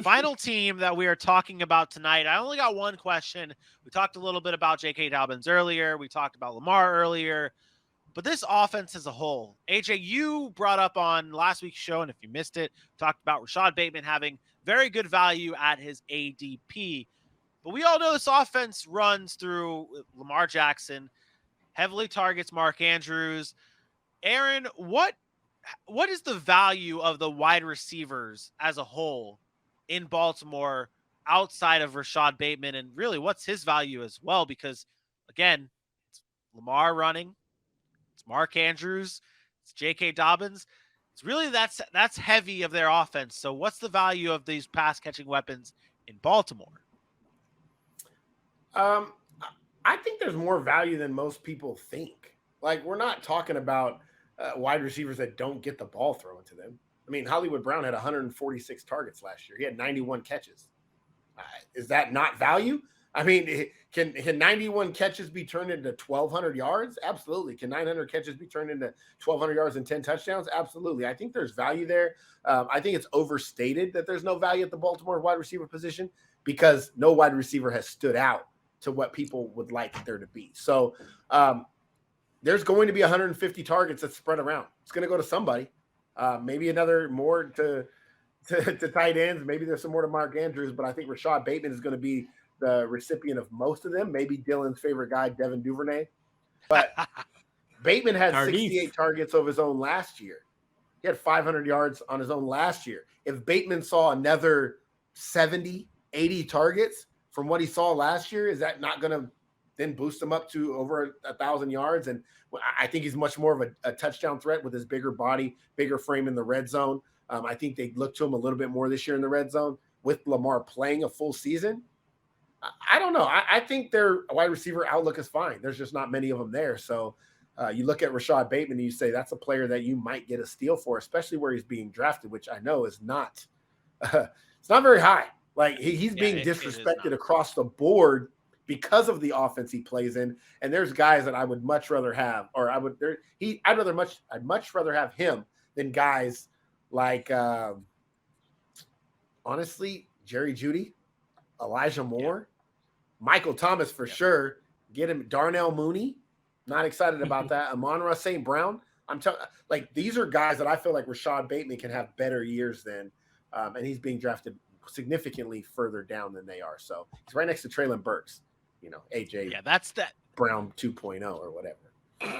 Final team that we are talking about tonight. I only got one question. We talked a little bit about J.K. Dobbins earlier. We talked about Lamar earlier. But this offense as a whole, AJ, you brought up on last week's show, and if you missed it, talked about Rashod Bateman having very good value at his ADP. But we all know this offense runs through Lamar Jackson, heavily targets Mark Andrews. Aaron, what is the value of the wide receivers as a whole in Baltimore outside of Rashod Bateman? And really, what's his value as well? Because, again, it's Lamar running, it's Mark Andrews, it's J.K. Dobbins. It's really that's heavy of their offense. So what's the value of these pass-catching weapons in Baltimore? I think there's more value than most people think. Like, we're not talking about wide receivers that don't get the ball thrown to them. I mean, Hollywood Brown had 146 targets last year. He had 91 catches. Is that not value? I mean, can 91 catches be turned into 1,200 yards? Absolutely. Can 900 catches be turned into 1,200 yards and 10 touchdowns? Absolutely. I think there's value there. I think it's overstated that there's no value at the Baltimore wide receiver position because no wide receiver has stood out to what people would like there to be. So there's going to be 150 targets that spread around. It's going to go to somebody. Maybe another more to tight ends. Maybe there's some more to Mark Andrews, but I think Rashod Bateman is going to be the recipient of most of them. Maybe Dylan's favorite guy, Devin Duvernay. But Bateman had 68 targets of his own last year. He had 500 yards on his own last year. If Bateman saw another 70, 80 targets from what he saw last year, is that not going to then boost him up to over 1,000 yards? And I think he's much more of a touchdown threat with his bigger body, bigger frame in the red zone. I think they look to him a little bit more this year in the red zone with Lamar playing a full season. I don't know. I think their wide receiver outlook is fine. There's just not many of them there. So you look at Rashod Bateman and you say that's a player that you might get a steal for, especially where he's being drafted, which I know is not it's not very high. Like he's being disrespected across the board because of the offense he plays in. And there's guys that I would much rather have, or I'd much rather have him than guys like honestly, Jerry Jeudy, Elijah Moore, Michael Thomas for sure. Get him, Darnell Mooney. Not excited about that. Amon-Ra St. Brown. I'm telling, like, these are guys that I feel like Rashod Bateman can have better years than, and he's being drafted significantly further down than they are. So he's right next to Treylon Burks, AJ. Yeah, that's that Brown 2.0 or whatever.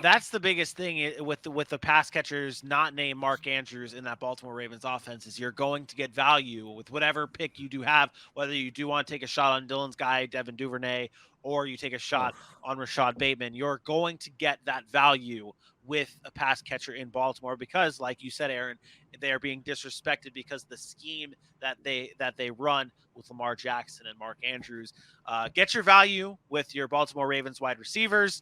That's the biggest thing with the pass catchers not named Mark Andrews in that Baltimore Ravens offense is you're going to get value with whatever pick you do have, whether you do want to take a shot on Dylan's guy, Devin Duvernay, or you take a shot on Rashod Bateman. You're going to get that value with a pass catcher in Baltimore because, like you said, Aaron, they are being disrespected because the scheme that they run with Lamar Jackson and Mark Andrews. Get your value with your Baltimore Ravens wide receivers.